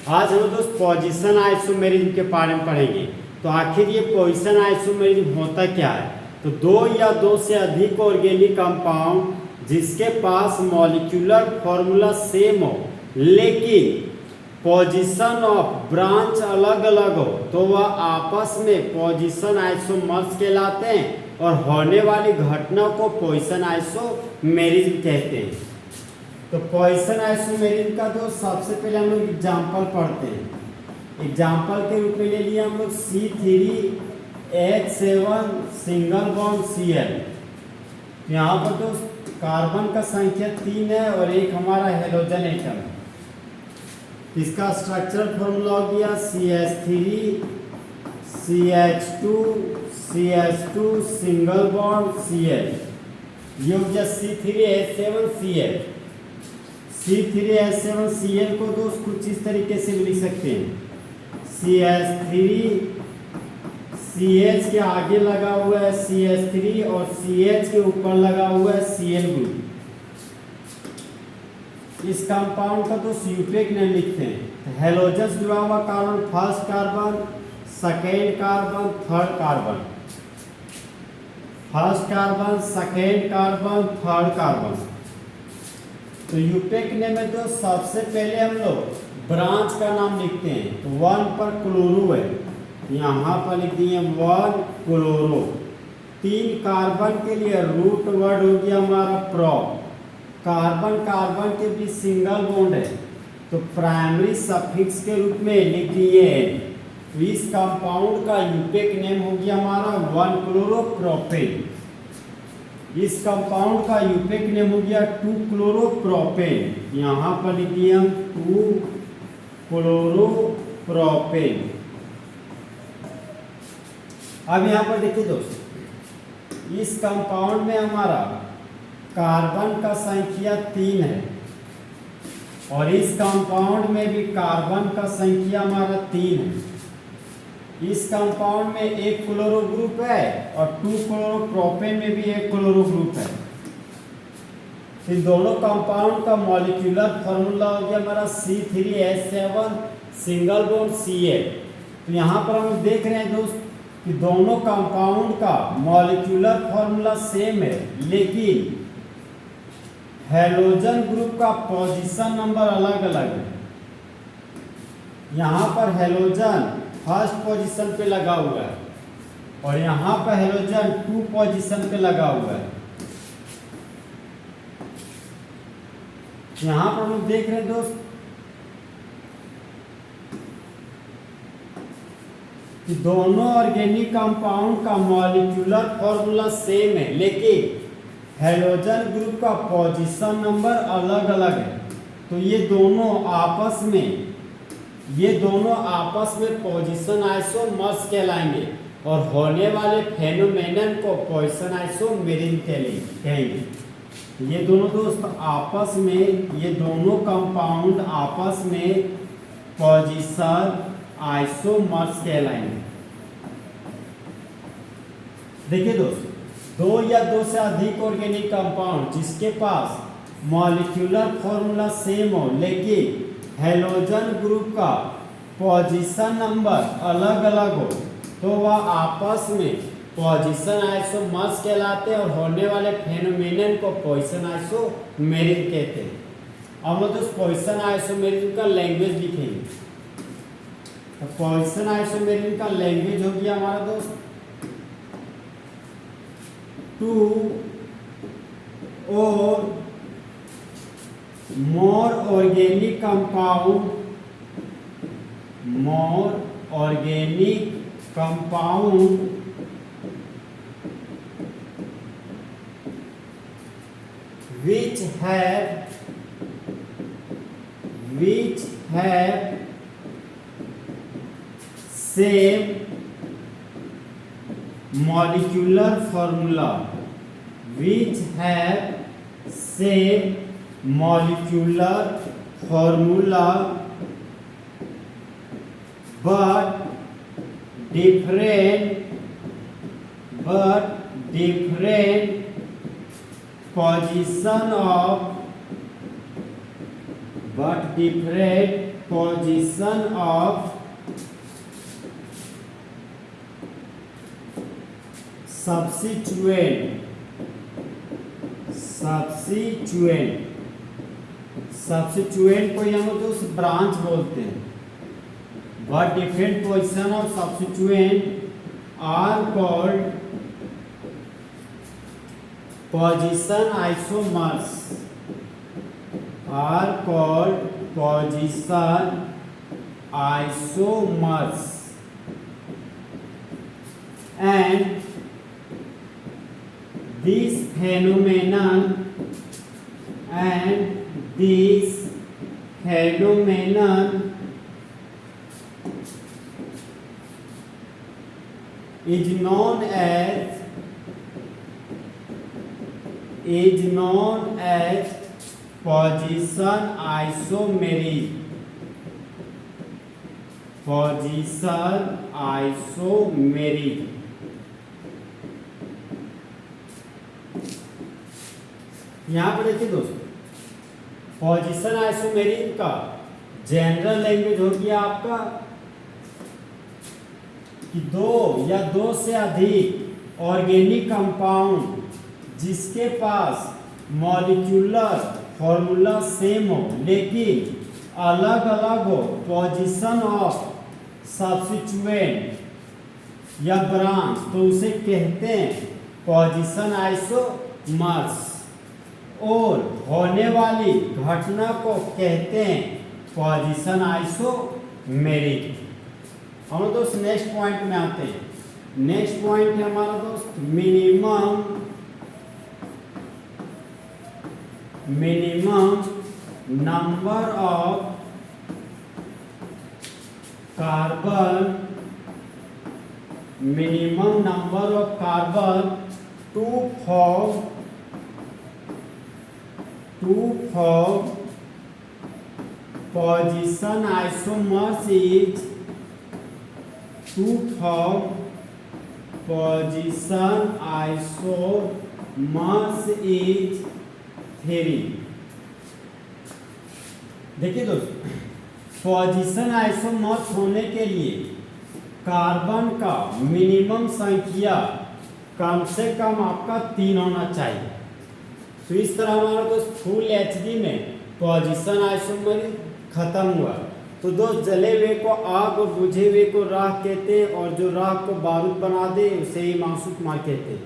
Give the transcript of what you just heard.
आज हम दोस्त पोजीशन आइसोमेरिज्म के बारे में पढ़ेंगे। तो आखिर ये पोजीशन आइसोमेरिज्म होता क्या है? तो दो या दो से अधिक ऑर्गेनिक कंपाउंड जिसके पास मॉलिक्यूलर फॉर्मूला सेम हो लेकिन पोजीशन ऑफ ब्रांच अलग अलग हो तो वह आपस में पोजीशन आइसोमर्स कहलाते हैं और होने वाली घटना को पोजीशन आइसोमेरिज्म कहते हैं। तो पोजीशन आइसोमेरिज्म का तो सबसे पहले हम लोग एग्जाम्पल पढ़ते हैं। एग्जाम्पल के रूप में ले लिया हम लोग C3H7 सिंगल बॉन्ड Cl। यहाँ पर तो कार्बन का संख्या 3 है और एक हमारा हेलोजन एटम। इसका स्ट्रक्चरल फॉर्मूला हो गया CH3 CH2 CH2 single bond Cl। ये हो गया C3H7 Cl। C3H7Cl को दोस्त कुछ इस तरीके से लिख सकते हैं। CH3 CH के आगे लगा हुआ है CH3 और CH के ऊपर लगा हुआ है Cl ग्रुप। इस कंपाउंड का तो यूपेक नेम लिखते हैं। हेलोजन जुड़ा हुआ carbon first carbon, second carbon, third carbon, first carbon, second carbon, third carbon. तो यूपेक नेम में तो सबसे पहले हम लोग ब्रांच का नाम लिखते हैं। तो 1 पर क्लोरो है, यहाँ पर लिख दिए 1 क्लोरो। 3 कार्बन के लिए रूट वर्ड हो गया हमारा प्रो। कार्बन कार्बन के बीच सिंगल बॉन्ड है तो प्राइमरी सफिक्स के रूप में लिख दिए हैं। तो इस कंपाउंड का यूपेक नेम हो गया हमारा 1 क्लोरोप्रोपेन। इस कंपाउंड का यूपेक नेम हो गया 2 क्लोरोप्रोपेन। यहाँ पर लिख दिए हम 2 क्लोरोप्रोपेन। अब यहाँ पर देखिए दोस्त, इस कंपाउंड में हमारा कार्बन का संख्या 3 है और इस कंपाउंड में भी कार्बन का संख्या हमारा 3 है। इस कंपाउंड में एक क्लोरो ग्रुप है और 2 क्लोरोप्रोपेन में भी एक क्लोरो ग्रुप है। इन दोनों कंपाउंड का मॉलिक्यूलर फॉर्मूला हो गया हमारा C3H7 सिंगल बॉन्ड Cl। तो यहाँ पर हम देख रहे हैं दोस्त कि दोनों कंपाउंड का मॉलिक्यूलर फॉर्मूला सेम है लेकिन हेलोजन ग्रुप का पोजीशन नंबर अलग अलग है। यहाँ पर हेलोजन फर्स्ट पोजीशन पे लगा हुआ है और यहाँ पर हेलोजन 2 पोजीशन पे लगा हुआ है। यहाँ पर हम देख रहे हैं दोस्त कि दोनों ऑर्गेनिक कंपाउंड का मॉलिक्यूलर फॉर्मूला सेम है लेकिन हेलोजन ग्रुप का पोजीशन नंबर अलग अलग है। तो ये दोनों आपस में पोजीशन आइसोमर्स कहलाएंगे और होने वाले फेनोमेनन को पोजीशन आइसोमेरिज्म कहेंगे। ये दोनों दोस्त आपस में, ये दोनों कंपाउंड आपस में पोजीशन आइसोमर्स कहलाएंगे। देखिए दोस्त, 2 या 2 से अधिक ऑर्गेनिक कंपाउंड जिसके पास मॉलिक्यूलर फॉर्मूला सेम हो लेकिन हेलोजन ग्रुप का पोजीशन नंबर अलग अलग हो तो वह आपस में पोजीशन आइसोमर्स कहलाते हैं और होने वाले फेनोमेनन को पोजीशन आइसोमेरिज्म कहते हैं। अब हम दोस्त पोजीशन आइसोमेरिज्म का लैंग्वेज लिखेंगे। तो पोजीशन आइसोमेरिज्म का लैंग्वेज हो गया हमारा दोस्त 2 or more organic compound which have same molecular formula but different position of but different position of substituent को हम तो ब्रांच बोलते हैं। but different position of substituent are called position isomers, and this phenomenon is known as position isomerism. यहाँ पर देखिए दोस्तों, position isomerism का जनरल लैंग्वेज हो गया आपका कि दो या दो से अधिक ऑर्गेनिक कंपाउंड जिसके पास मॉलिक्यूलर फॉर्मूला सेम हो लेकिन अलग अलग हो पोजीशन ऑफ सब्स्टिट्यूएंट या ब्रांच, तो उसे कहते हैं पोजीशन आइसोमर्स, और होने वाली घटना को कहते हैं पोजीशन आइसोमेरिक। हम दोस्त नेक्स्ट पॉइंट में आते हैं। नेक्स्ट पॉइंट है हमारा दोस्त minimum number of carbon to form position isomers is 3। देखिए दोस्तों, पोजीशन आइसोमर्स होने के लिए कार्बन का मिनिमम संख्या कम से कम आपका 3 होना चाहिए। तो इस तरह हमारा दोस्त फुल एचडी में पोजीशन आइसोमर खत्म हुआ। तो दोस्त जले हुए को आग और बुझे हुए को राख कहते हैं, और जो राख को बारूद बना दे उसे ही मासूक मार कहते हैं।